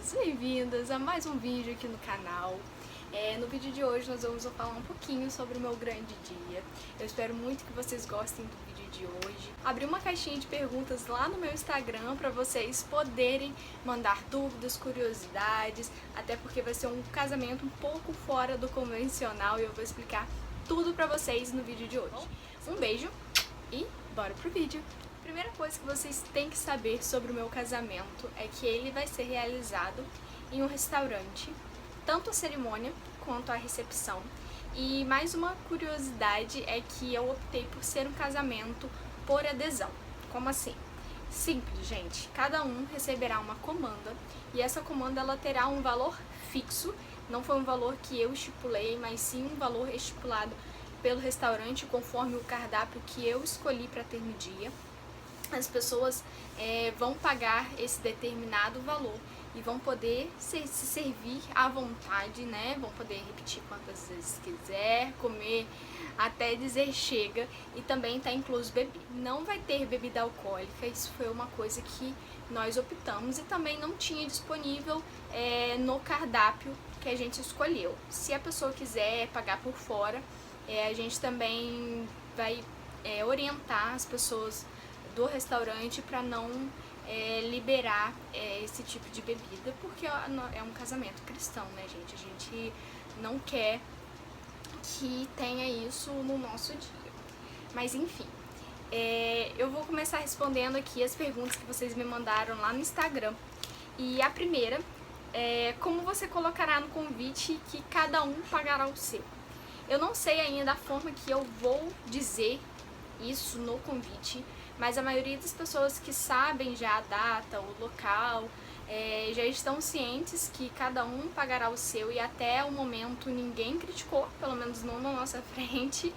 bem-vindos, bem-vindas a mais um vídeo aqui no canal. No vídeo de hoje nós vamos falar um pouquinho sobre o meu grande dia. Eu espero muito que vocês gostem do vídeo de hoje. Abri uma caixinha de perguntas lá no meu Instagram para vocês poderem mandar dúvidas, curiosidades, até porque vai ser um casamento um pouco fora do convencional e eu vou explicar tudo para vocês no vídeo de hoje. Um beijo e bora pro vídeo! A primeira coisa que vocês têm que saber sobre o meu casamento é que ele vai ser realizado em um restaurante, tanto a cerimônia quanto a recepção. E mais uma curiosidade é que eu optei por ser um casamento por adesão. Como assim? Simples, gente. Cada um receberá uma comanda e essa comanda ela terá um valor fixo. Não foi um valor que eu estipulei, mas sim um valor estipulado pelo restaurante conforme o cardápio que eu escolhi para ter no dia. As pessoas vão pagar esse determinado valor e vão poder se servir à vontade, né? Vão poder repetir quantas vezes quiser, comer até dizer chega, e também está incluso bebida. Não vai ter bebida alcoólica, isso foi uma coisa que nós optamos e também não tinha disponível no cardápio que a gente escolheu. Se a pessoa quiser pagar por fora, a gente também vai orientar as pessoas do restaurante para não liberar esse tipo de bebida, porque é um casamento cristão, né, gente? A gente não quer que tenha isso no nosso dia. Mas enfim, eu vou começar respondendo aqui as perguntas que vocês me mandaram lá no Instagram. E a primeira é como você colocará no convite que cada um pagará o seu. Eu não sei ainda a forma que eu vou dizer isso no convite, mas a maioria das pessoas que sabem já a data, o local, já estão cientes que cada um pagará o seu e até o momento ninguém criticou, pelo menos não na nossa frente.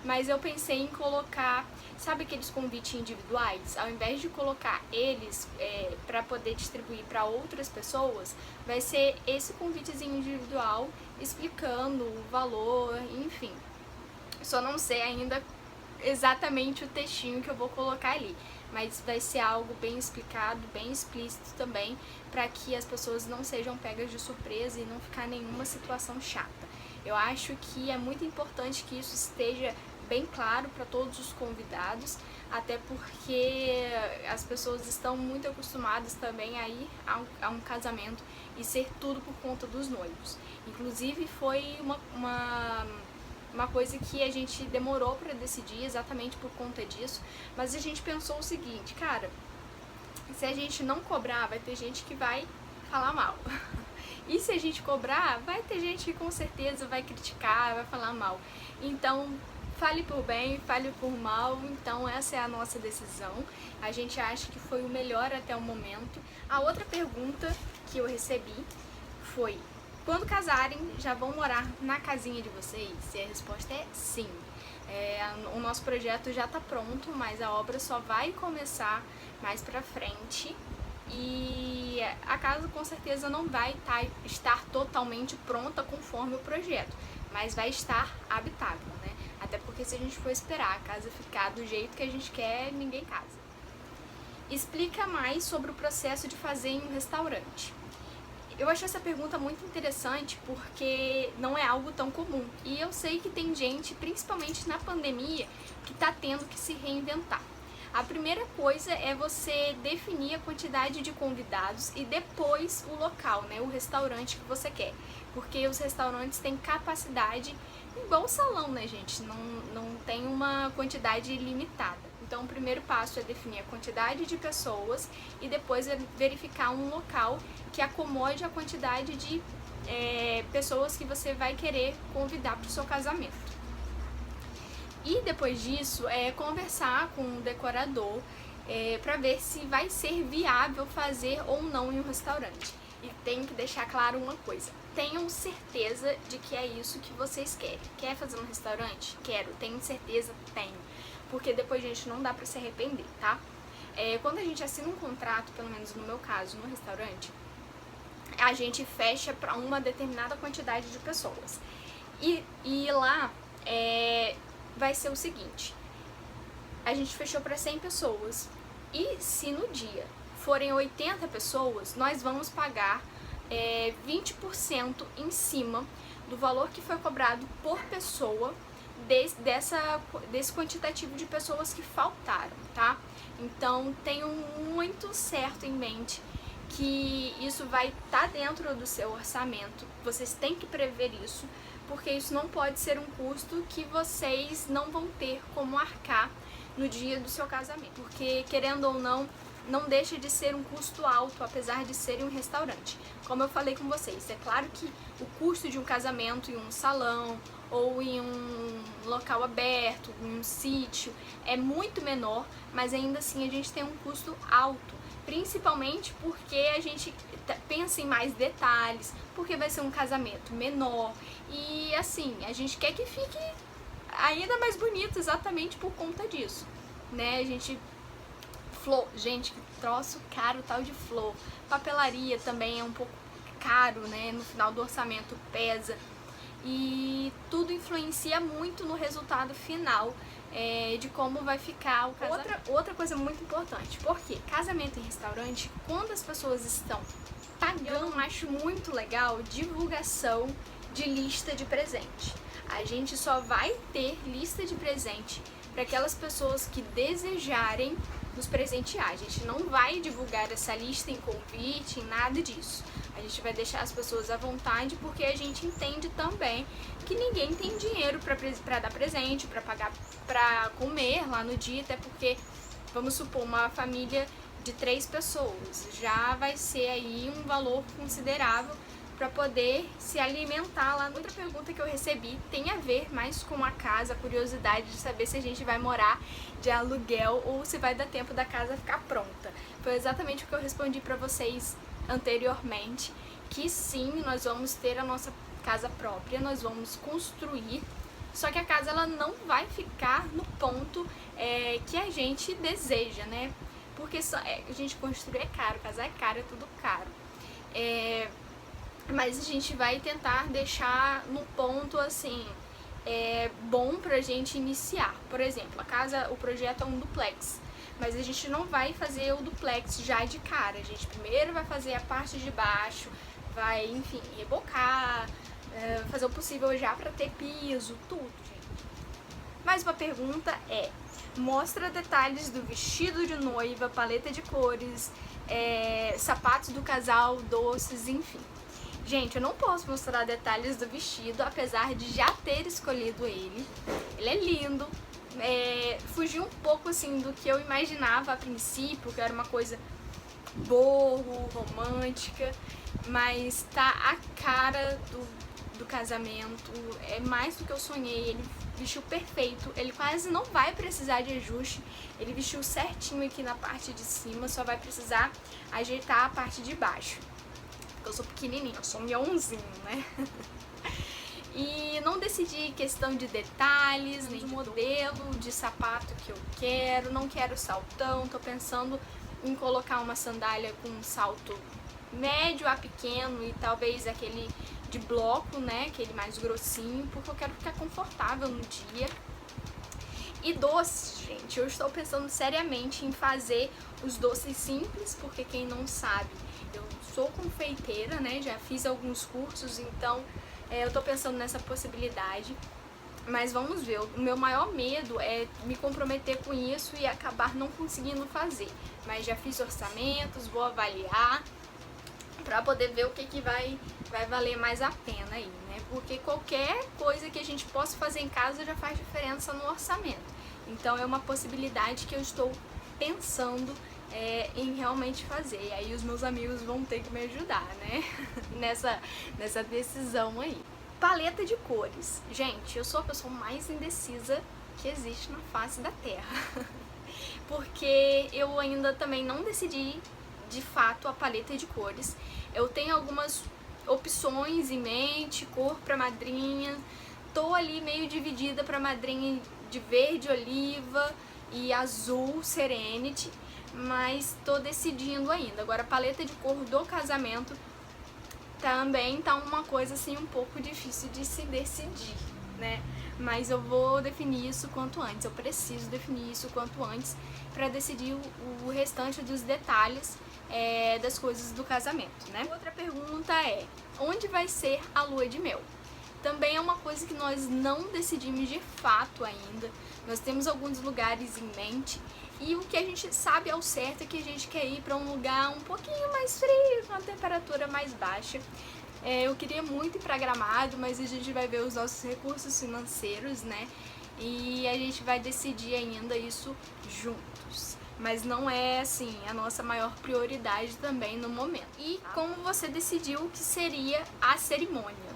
Mas eu pensei em colocar, sabe aqueles convites individuais? Ao invés de colocar eles para poder distribuir para outras pessoas, vai ser esse convitezinho individual explicando o valor, enfim. Só não sei ainda exatamente o textinho que eu vou colocar ali, mas vai ser algo bem explicado, bem explícito também, para que as pessoas não sejam pegas de surpresa e não ficar nenhuma situação chata. Eu acho que é muito importante que isso esteja bem claro para todos os convidados, até porque as pessoas estão muito acostumadas também a ir a um casamento e ser tudo por conta dos noivos. Inclusive foi uma coisa que a gente demorou para decidir exatamente por conta disso, mas a gente pensou o seguinte, cara, se a gente não cobrar, vai ter gente que vai falar mal. E se a gente cobrar, vai ter gente que com certeza vai criticar, vai falar mal. Então, fale por bem, fale por mal, então essa é a nossa decisão. A gente acha que foi o melhor até o momento. A outra pergunta que eu recebi foi: quando casarem, já vão morar na casinha de vocês? E a resposta é sim. O nosso projeto já está pronto, mas a obra só vai começar mais pra frente. E a casa com certeza não vai estar totalmente pronta conforme o projeto, mas vai estar habitável, né? Até porque se a gente for esperar a casa ficar do jeito que a gente quer, ninguém casa. Explica mais sobre o processo de fazer em um restaurante. Eu achei essa pergunta muito interessante porque não é algo tão comum. E eu sei que tem gente, principalmente na pandemia, que está tendo que se reinventar. A primeira coisa é você definir a quantidade de convidados e depois o local, né, o restaurante que você quer. Porque os restaurantes têm capacidade, igual o salão, né, gente? Não tem uma quantidade limitada. Então o primeiro passo é definir a quantidade de pessoas e depois é verificar um local que acomode a quantidade de pessoas que você vai querer convidar para o seu casamento. E depois disso, conversar com o decorador para ver se vai ser viável fazer ou não em um restaurante. E tenho que deixar claro uma coisa: tenham certeza de que é isso que vocês querem. Quer fazer um restaurante? Quero. Tenho certeza? Tenho. Porque depois, gente, não dá para se arrepender, tá? Quando a gente assina um contrato, pelo menos no meu caso, no restaurante, a gente fecha para uma determinada quantidade de pessoas. E lá vai ser o seguinte: a gente fechou para 100 pessoas e se no dia forem 80 pessoas, nós vamos pagar 20% em cima do valor que foi cobrado por pessoa desse quantitativo de pessoas que faltaram, tá? Então tenham muito certo em mente que isso vai estar dentro do seu orçamento, vocês têm que prever isso, porque isso não pode ser um custo que vocês não vão ter como arcar no dia do seu casamento, porque querendo ou não, não deixa de ser um custo alto, apesar de ser um restaurante. Como eu falei com vocês, é claro que o custo de um casamento em um salão ou em um local aberto, em um sítio, é muito menor, mas ainda assim a gente tem um custo alto, principalmente porque a gente pensa em mais detalhes, porque vai ser um casamento menor e assim, a gente quer que fique ainda mais bonito exatamente por conta disso, né? A gente flor, gente, que troço caro tal de flor. Papelaria também é um pouco caro, né? No final do orçamento pesa. E tudo influencia muito no resultado final de como vai ficar o casamento. Outra coisa muito importante, porque casamento em restaurante, quando as pessoas estão pagando, eu acho muito legal divulgação de lista de presente. A gente só vai ter lista de presente para aquelas pessoas que desejarem nos presentear. A gente não vai divulgar essa lista em convite, em nada disso. A gente vai deixar as pessoas à vontade, porque a gente entende também que ninguém tem dinheiro para dar presente, para pagar, para comer lá no dia, até porque, vamos supor, uma família de 3 pessoas, já vai ser aí um valor considerável para poder se alimentar lá. Outra pergunta que eu recebi tem a ver mais com a casa, a curiosidade de saber se a gente vai morar de aluguel ou se vai dar tempo da casa ficar pronta. Foi exatamente o que eu respondi para vocês anteriormente, que sim, nós vamos ter a nossa casa própria, nós vamos construir, só que a casa ela não vai ficar no ponto que a gente deseja, né? Porque a gente construir é caro, casar é caro, é tudo caro. Mas a gente vai tentar deixar no ponto assim bom pra gente iniciar. Por exemplo, a casa, o projeto é um duplex, mas a gente não vai fazer o duplex já de cara. A gente primeiro vai fazer a parte de baixo, vai, enfim, rebocar, fazer o possível já pra ter piso, tudo, gente. Mais uma pergunta mostra detalhes do vestido de noiva, paleta de cores, sapatos do casal, doces, enfim. Gente, eu não posso mostrar detalhes do vestido, apesar de já ter escolhido ele. Ele é lindo, fugiu um pouco assim do que eu imaginava a princípio, que era uma coisa boho, romântica, mas tá a cara do casamento, é mais do que eu sonhei. Ele vestiu perfeito, ele quase não vai precisar de ajuste, ele vestiu certinho aqui na parte de cima, só vai precisar ajeitar a parte de baixo. Eu sou pequenininha, eu sou um mionzinho, né? E não decidi questão de detalhes, nem de modelo de sapato que eu quero, não quero saltão, tô pensando em colocar uma sandália com um salto médio a pequeno e talvez aquele de bloco, né, aquele mais grossinho, porque eu quero ficar confortável no dia. E doces, gente, eu estou pensando seriamente em fazer os doces simples, porque quem não sabe, eu sou confeiteira, né, já fiz alguns cursos, então eu tô pensando nessa possibilidade, mas vamos ver. O meu maior medo é me comprometer com isso e acabar não conseguindo fazer, mas já fiz orçamentos, vou avaliar pra poder ver o que vai valer mais a pena aí, né, porque qualquer coisa que a gente possa fazer em casa já faz diferença no orçamento, então é uma possibilidade que eu estou pensando em realmente fazer. E aí os meus amigos vão ter que me ajudar, né? nessa decisão aí. Paleta de cores. Gente, eu sou a pessoa mais indecisa que existe na face da Terra. Porque eu ainda também não decidi de fato a paleta de cores. Eu tenho algumas opções em mente, cor pra madrinha. Tô ali meio dividida pra madrinha de verde oliva e azul Serenity, mas tô decidindo ainda. Agora a paleta de cor do casamento também tá uma coisa assim um pouco difícil de se decidir, né? mas eu vou definir isso quanto antes, eu preciso definir isso quanto antes para decidir o restante dos detalhes das coisas do casamento, né? Outra pergunta é, onde vai ser a lua de mel? Também é uma coisa que nós não decidimos de fato ainda, nós temos alguns lugares em mente e o que a gente sabe ao certo é que a gente quer ir para um lugar um pouquinho mais frio, com uma temperatura mais baixa. Eu queria muito ir para Gramado, mas a gente vai ver os nossos recursos financeiros, né? E a gente vai decidir ainda isso juntos. Mas não é, assim, a nossa maior prioridade também no momento. E como você decidiu que seria a cerimônia?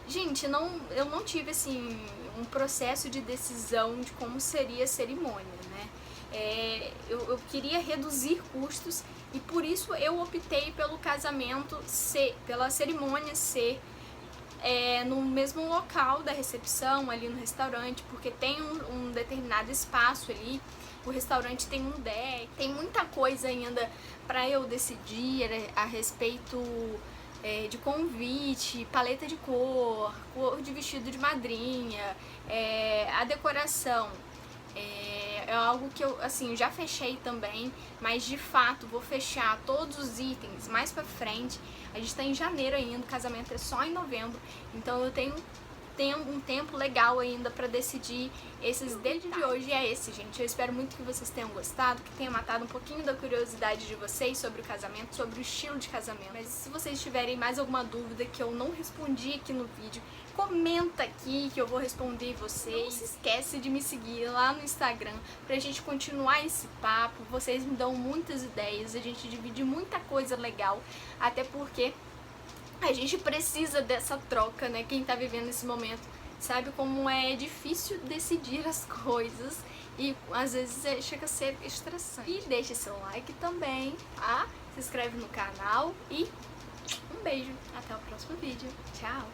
Gente, eu não tive, assim, um processo de decisão de como seria a cerimônia, né? Eu queria reduzir custos e por isso eu optei pelo casamento pela cerimônia ser no mesmo local da recepção, ali no restaurante, porque tem um determinado espaço ali, o restaurante tem um deck, tem muita coisa ainda para eu decidir a respeito de convite, paleta de cor de vestido de madrinha, a decoração. É algo que eu, assim, já fechei também, mas de fato vou fechar todos os itens mais pra frente. A gente tá em janeiro ainda, o casamento é só em novembro, então eu tenho um tempo legal ainda pra decidir esses detalhes. O vídeo de hoje é esse, gente. Eu espero muito que vocês tenham gostado, que tenha matado um pouquinho da curiosidade de vocês sobre o casamento, sobre o estilo de casamento. Mas se vocês tiverem mais alguma dúvida que eu não respondi aqui no vídeo, comenta aqui que eu vou responder vocês. Não se esquece de me seguir lá no Instagram pra gente continuar esse papo. Vocês me dão muitas ideias, a gente divide muita coisa legal, até porque a gente precisa dessa troca, né? Quem tá vivendo esse momento sabe como é difícil decidir as coisas e às vezes chega a ser estressante. E deixa seu like também, tá? Se inscreve no canal e um beijo. Até o próximo vídeo. Tchau!